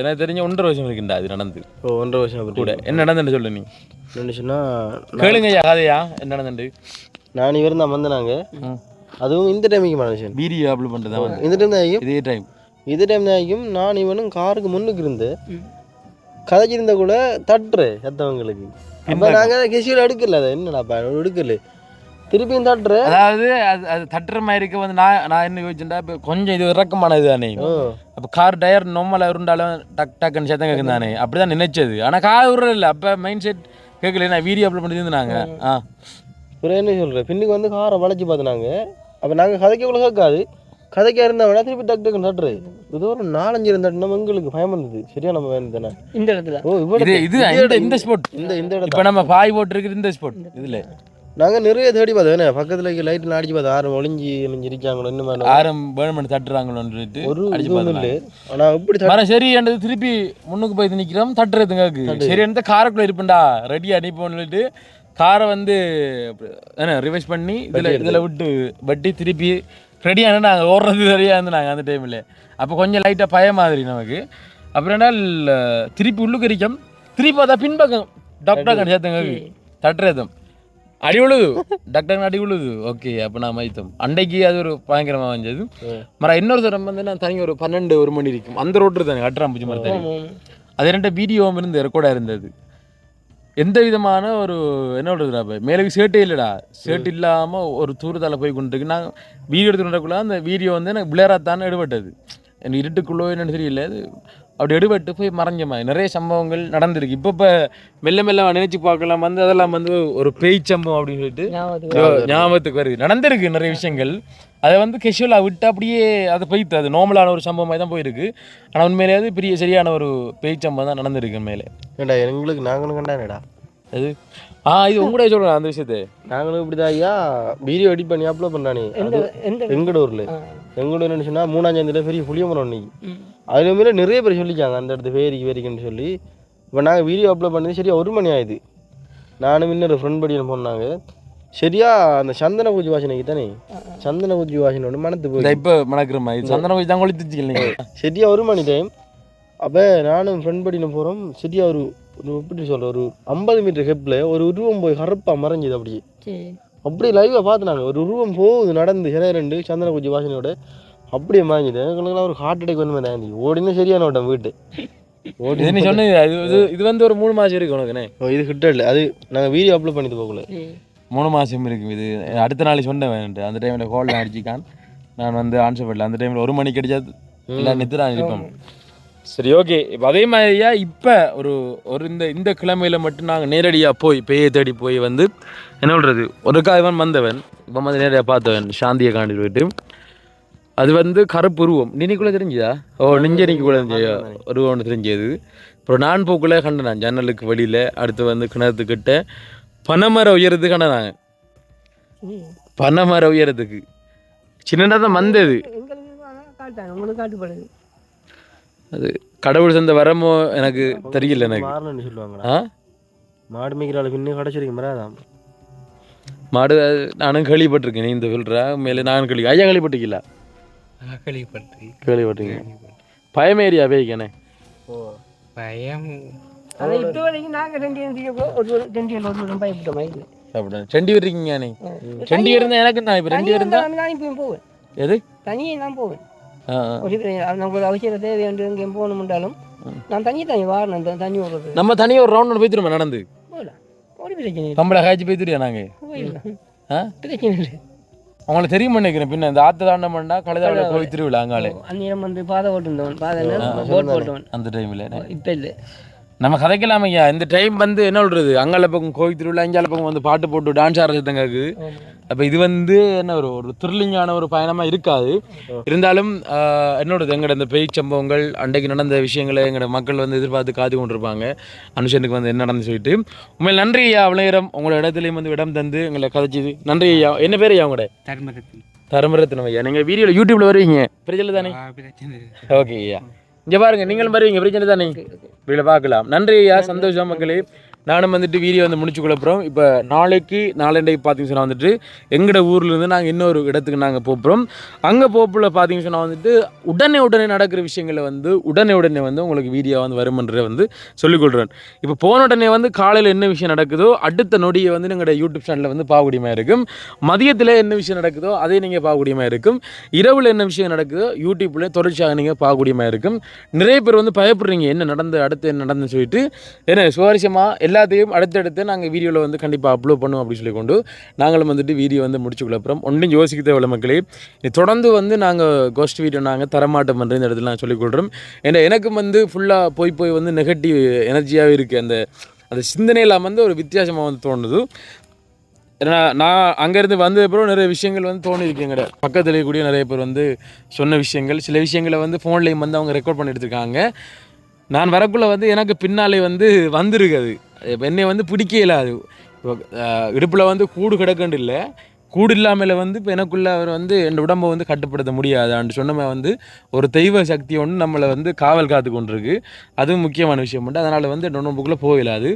எனக்கு தெரிஞ்ச 1.5 வருஷம் இருக்குண்டா அது நடந்து 1.5 வருஷம் கூட என்ன நடந்துன்னு சொல்லு நீ என்னன்னு சொன்னால் கேளுங்க ஐயா கதையா என்ன நடந்துட்டு நான் இவர் தான் வந்தேனாங்க அதுவும் இந்த டைமுக்கு மனுஷன் வீடியோ அப்லோட் பண்ணுறதா வந்து இந்த டைம் தான் ஆகியும் இதே டைம் தான் ஆகியும் நான் இவனும் காருக்கு முன்னுக்கு இருந்து கதைச்சிருந்தா கூட தட்டுறேன் சத்தவங்களுக்கு. அப்போ நாங்கள் கெசியில் எடுக்கல, அதை என்னடாப்பா எடுக்கல, திருப்பியும் தட்டுறேன். அதாவது அது தட்டுற மாதிரி இருக்க வந்து நான் என்ன யோசிச்சுட்டா இப்போ கொஞ்சம் இது இறக்கமானது தானே. அப்போ கார் டயர் நொம்மலை இருந்தாலும் டக்குன்னு சத்தம் கேட்கும் தானே, அப்படி தான் நினைச்சது. ஆனால் கார் விடுறது இல்லை, அப்போ மைண்ட் செட் கேட்கல. நான் வீடியோ அப்லோட் பண்ணி இருந்தாங்க. அப்புறம் என்ன சொல்கிறேன், பின்னுக்கு வந்து காரை வளைச்சி பார்த்துனாங்க. அப்போ நாங்கள் கதைக்கக்குள்ள கேட்காது, கதைக்கா இருந்தால் திருப்பி டக்குன்னு தட்டுறது. இது ஒரு 4-5 இருந்தா எங்களுக்கு பயம் வந்தது. சரியா நம்ம வேணும் தானே இந்த இடத்துல. இந்த ஸ்பாட் இந்த இடத்துல இப்போ நம்ம பாய் போட்டுருக்கு இந்த ஸ்பாட். இதில் நாங்கள் நிறைய தேடி பார்த்தோம், பக்கத்தில் லைட்டில் அடிச்சு பார்த்தோம், ஆரம் ஒளிஞ்சிருக்காங்களோ இன்னும் ஆரம் பேர்மெண்ட் தட்டுறாங்களோன்ட்டு ஒரு இதுவும் இல்லை. ஆனால் இப்படி சரி என்றது திருப்பி முன்னுக்கு போய் நிற்கிறோம் தட்டுறதுங்காக்கு. சரி எந்த காருக்குள்ளே இருப்பேன்டா ரெடி அனுப்பிட்டு காரை வந்து என்ன ரிவைஸ் பண்ணி இதில் விட்டு வட்டி திருப்பி ரெடியான நாங்கள் ஓடுறது சரியாக இருந்தாங்க அந்த டைமில். அப்போ கொஞ்சம் லைட்டாக பய மாதிரி நமக்கு. அப்புறம் என்ன திருப்பி உள்ளுக்கு இருக்கோம், திருப்பி பார்த்தா பின்பக்கம் டாக்டர் சேர்த்துங்க தட்டுறதும் அடி விழுது, டாக்டர் அடி விழுது. ஓகே, அப்போ நான் மைத்தம் அன்றைக்கு அது ஒரு பயங்கரமாக வந்தது. இன்னொரு தரம் வந்து நான் தனி ஒரு 12-1 மணி இருக்கும் அந்த ரோட்டு தானே கட்டுறாம்பூச்சி மாதிரி தனி. அது 2 வீடியோவும் இருந்து ரெக்கார்டாக இருந்தது. எந்த விதமான ஒரு என்ன சொல்கிறதுடா மேலுக்கு சேட்டே இல்லைடா, சேட்டு இல்லாமல் ஒரு தூரத்தால் போய் கொண்டுருக்கு. நான் வீடியோ எடுத்துக்கிட்டக்குள்ள அந்த வீடியோ வந்து எனக்கு பிளேராகத்தானே எடுபட்டது. எனக்கு இருட்டுக்குள்ளோ என்னென்னு தெரியல, அது அப்படி எடுபட்டு போய் மறைஞ்ச மாதிரி நிறைய சம்பவங்கள் நடந்திருக்கு. இப்போ மெல்ல நினைச்சு பார்க்கலாம் வந்து அதெல்லாம் வந்து ஒரு பேய் சம்பவம் அப்படின்னு சொல்லிட்டு ஞாபகத்துக்கு வருது. நடந்திருக்கு நிறைய விஷயங்கள். அதை வந்து கெஷுவலாக விட்டு அப்படியே அதை போய்த்து அது நார்மலான ஒரு சம்பவமாக தான் போயிருக்கு. ஆனால் உண்மையிலே அது பெரிய சரியான ஒரு பேய் சம்பவம் தான் நடந்திருக்கு உண்மையிலே. ஏண்டா எங்களுக்கு நாங்களும் கண்டானேடா அது இது உங்களே சொல்கிறேன் அந்த விஷயத்தை. நாங்களும் இப்படி தான் ஐயா வீடியோ எடிட் பண்ணி அப்லோட் பண்ணானே எங்கடூரில். எங்கடூர் என்ன சொன்னால் 3ஆம் பெரிய புளிய மரம் இன்னைக்கு அதில் மேலே நிறைய பேர் சொல்லிக்காங்க அந்த இடத்து வேரிக்குன்னு சொல்லி. இப்போ நாங்கள் வீடியோ அப்லோட் பண்ணது சரியா 1 மணி ஆகுது. நானும் இன்னொரு ஃப்ரெண்ட் படியில் போனாங்க. சரியா அந்த சந்தன பூச்சி வாசனைக்கு தானே, சந்தன பூச்சி வாசனை மனத்து போய் இப்போ மணக்கிற மாதிரி சந்தன பூச்சி தான் கொளுத்துச்சிங்க. சரியா 1 மணி டைம். அப்போ நானும் ஃப்ரெண்ட் படியில் போகிறோம். சரியா ஒரு எப்படி சொல்கிற ஒரு 50 மீட்டர் ஹெப்பில் ஒரு உருவம் போய் கருப்பாக மறைஞ்சிது. அப்படியே லைவாக பார்த்துனாங்க. ஒரு உருவம் போகுது நடந்து சில 2 சந்தன பூச்சி வாசனையோட அப்படியே மறைஞ்சிது. எங்களுக்குலாம் ஒரு ஹார்ட் அட்டாக் வந்து மாதிரி ஓடினா சரியான ஓட்டம் வீட்டு ஓடி. நீ சொன்னது இது வந்து ஒரு 3 மாதம் இருக்கு உனக்குண்ணே. இது கிட்ட இல்லை, அது நாங்கள் வீடியோ அப்லோட் பண்ணிட்டு போகல. 3 மாதம் இருக்குது. இது அடுத்த நாள் சொன்னேன் வேணுன்ட்டு அந்த டைமில் காலில் அடிச்சிக்கான். நான் வந்து ஆன்சர் பண்ணல. அந்த டைமில் 1 மணிக்கு அடிச்சா இல்லை நிறுத்துறான் இருப்பேன். சரி, ஓகே. இப்போ அதே மாதிரியா இப்போ ஒரு இந்த கிழமையில் மட்டும் நாங்கள் நேரடியாக போய் பேயை தேடி போய் வந்து என்ன சொல்கிறது ஒருக்கா இவன் வந்தவன் இவன் வந்து நேரடியாக பார்த்தவன் சாந்தியை காண்டி போயிட்டு அது வந்து கருப்பு உருவம் நினைக்குள்ளே தெரிஞ்சுதா? நெஞ்சனிக்குள்ளே தெரிஞ்ச உருவம் ஒன்று தெரிஞ்சது. அப்புறம் நான் போக்குள்ளே கண்டேன் ஜன்னலுக்கு வெளியில். அடுத்து வந்து கிணத்துக்கிட்ட பனைமரம் உயரத்துக்கு கண்டனாங்க. பனைமரம் உயரத்துக்கு சின்னதாக தான் வந்தது. அது கடவுள் சந்த வரமோ எனக்கு தெரியல. எனக்கு சொல்லுவாங்க மாடு மேய்க்கிறாள் பின்ன கடைச்சிருக்கேன் மராதான் மாடு. நானும் கேள்விப்பட்டிருக்கேன். நீ இந்த சொல்கிற மேலே நான் ஐயா கேள்விப்பட்டிருக்கீங்களா? கேள்விப்பட்டிருக்கீங்க. பயமேரியா பேய்க்கண்ணே பயம் செண்டி விட்டுருக்கீங்க. செண்டி இருந்தால் எனக்கு நான் இப்போ 2 இருந்தா போவேன். எது தனியே நான் போவேன். நமக்கு அவசியம் தேவை என்று எங்கேயும் போகணும்ன்றாலும் நான் தனி வாரணும். தண்ணி ஓடுறது நம்ம தனியாக ஒரு ரவுண்ட் போய் திரும்ப நடந்து ஒரு பிரச்சனை கம்பளை காய்ச்சி போய் தெரியா நாங்கள் பிரச்சனை இல்லை. அவங்களுக்கு தெரியும் நினைக்கிறேன். பின்ன இந்த ஆற்று தாண்டம் பண்ணா கழுதாவில போய் திருவிழா அங்காலே அந்நேரம் வந்து பாதை ஓட்டுந்தவன் போட் போட்டவன் அந்த டைமில். இப்போ இல்லை நம்ம கதைக்கலாம் ஐயா. இந்த டைம் வந்து என்ன சொல்கிறது அங்கால பக்கம் கோயில் திருவிழா இங்கால பக்கம் வந்து பாட்டு போட்டு டான்ஸ் ஆடுறதுங்காக்கு. அப்போ இது வந்து என்ன ஒரு த்ரில்லிங்கான ஒரு பயணமாக இருக்காது. இருந்தாலும் என்னோடது எங்களோட இந்த பேய் சம்பவங்கள் அன்றைக்கு நடந்த விஷயங்களை எங்களோட மக்கள் வந்து எதிர்பார்த்து காத்து கொண்டிருப்பாங்க. அனுஷனுக்கு வந்து என்ன நடந்து சொல்லிட்டு உண்மையில் நன்றி ஐயா. அவ்வளோ நேரம் உங்களோட இடத்துலையும் வந்து இடம் தந்து எங்களை கதைச்சிது. நன்றி ஐயா. என்ன பேர் ஐயா உங்களோட? தர்மரத்னம் ஐயா. நீங்கள் வீடியோவில் யூடியூப்பில் வருவீங்க பிரச்சனை தானே? ஓகே ஐயா. இங்கே பாருங்கள் நீங்களும் வருவீங்க பிரச்சனை தானே? வீட்டில் பார்க்கலாம். நன்றி ஐயா. சந்தோஷம் மக்களே. நானும் வந்துட்டு வீடியோ வந்து முடிச்சு குழப்புறோம். இப்போ நாளைக்கு பார்த்தீங்கன்னா வந்துட்டு எங்களோட ஊர்லேருந்து நாங்கள் இன்னொரு இடத்துக்கு நாங்கள் போகிறோம். அங்கே போப்பில் பார்த்தீங்கன்னா வந்துட்டு உடனே நடக்கிற விஷயங்களை வந்து உடனே வந்து உங்களுக்கு வீடியோ வந்து வருமன்ற வந்து சொல்லிக்கொள்கிறேன். இப்போ போன உடனே வந்து காலையில் என்ன விஷயம் நடக்குதோ அடுத்த நொடியை வந்து எங்களோட யூடியூப் சேனலில் வந்து பார்க்கக்கூடியமாக இருக்கும். மதியத்தில் என்ன விஷயம் நடக்குதோ அதை நீங்கள் பார்க்கக்கூடியமாக இருக்கும். இரவில் என்ன விஷயம் நடக்குதோ யூடியூப்லேயே தொடர்ச்சியாக நீங்கள் பார்க்கக்கூடியமாக இருக்கும். நிறைய பேர் வந்து பயப்படுறீங்க என்ன நடந்து அடுத்து என்ன நடந்துன்னு சொல்லிட்டு. ஏன்னா சுவாரஸ்யமாக எல்லாத்தையும் அடுத்தடுத்து நாங்கள் வீடியோவில் வந்து கண்டிப்பாக அப்லோட் பண்ணுவோம் அப்படின்னு சொல்லி கொண்டு நாங்களும் வந்துட்டு வீடியோ வந்து முடிச்சு குழப்புறோம். ஒன்றும் யோசிக்க தேவையில்ல மக்களே. தொடர்ந்து வந்து நாங்கள் கோஸ்ட் வீடியோ நாங்கள் தரமாட்டோம் என்ற இந்த இடத்துல நான் சொல்லிக்கொள்கிறோம். ஏன்னா எனக்கும் வந்து ஃபுல்லாக போய் வந்து நெகட்டிவ் எனர்ஜியாகவே இருக்குது. அந்த சிந்தனையெல்லாம் வந்து ஒரு வித்தியாசமாக வந்து தோணுது. ஏன்னா நான் அங்கேருந்து வந்த அப்புறம் நிறைய விஷயங்கள் வந்து தோணியிருக்கேங்க. பக்கத்தில் இருக்கக்கூடிய நிறைய பேர் வந்து சொன்ன விஷயங்கள், சில விஷயங்களை வந்து ஃபோன்லேயும் வந்து அவங்க ரெக்கார்ட் பண்ணி எடுத்துருக்காங்க. நான் வரக்குள்ளே வந்து எனக்கு பின்னாலே வந்து வந்திருக்குது. என்னை வந்து பிடிக்கல. அது இப்போ இடுப்பில் வந்து கூடு கிடக்குன்னு இல்லை, கூடு இல்லாமல் வந்து இப்போ எனக்குள்ளே அவர் வந்து என் உடம்பை வந்து கட்டுப்படுத்த முடியாது அண்டு சொன்னமே வந்து ஒரு தெய்வ சக்தி ஒன்று நம்மளை வந்து காவல் காத்து கொண்டிருக்கு. அதுவும் முக்கியமான விஷயம் உண்டு. அதனால் வந்து என் உடம்புக்குள்ளே போயிடாது.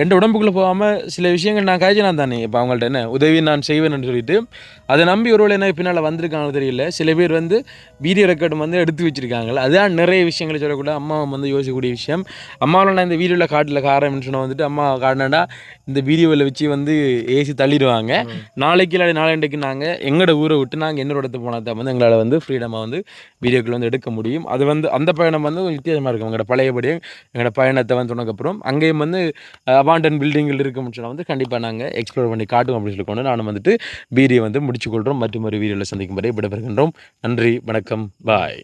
என் உடம்புக்குள்ளே போகாமல் சில விஷயங்கள் நான் காய்ச்சினா தானே இப்போ அவங்கள்ட்ட என்ன உதவி நான் செய்வேன்னு சொல்லிட்டு அதை நம்பி ஒருவேளை என்ன பின்னால் வந்திருக்காங்க தெரியல. சில பேர் வந்து வீடியோ ரெக்கார்டும் வந்து எடுத்து வச்சுருக்காங்க. அதுதான் நிறைய விஷயங்களை சொல்லக்கூட அம்மா வந்து யோசிக்கக்கூடிய விஷயம். அம்மாவில் நான் இந்த வீடியோவில் காட்டில் காரம்னு சொன்னால் வந்துட்டு அம்மா காட்டினா இந்த வீடியோவில் வச்சு வந்து ஏசி தள்ளிடுவாங்க. நாளைக்கு இல்லை நாளைக்கு நாங்கள் எங்களோட ஊரை விட்டு நாங்கள் என்னோட இடத்துக்கு போனால் தான் வந்து எங்களால் வந்து ஃப்ரீடமாக வந்து வீடியோக்கள் வந்து எடுக்க முடியும். அது வந்து அந்த பயணம் வந்து வித்தியாசமாக இருக்கும். எங்களோட பழையபடியும் எங்களோட பயணத்தை வந்து சொன்னதுக்கப்புறம் அங்கேயும் வந்து அபாண்டன் பில்டிங்கில் இருக்கும்னு சொன்னால் வந்து கண்டிப்பாக நாங்கள் எக்ஸ்ப்ளோர் பண்ணி காட்டுவோம் அப்படின்னு சொல்லி கொண்டு நானும் வந்துட்டு வீடியோ வந்து முடிச்சுக்கொள்கிறோம். மற்றும் ஒரு வீடியோவில் சந்திக்கும் வரை விடைபெறுகின்றோம். நன்றி, வணக்கம், பாய்.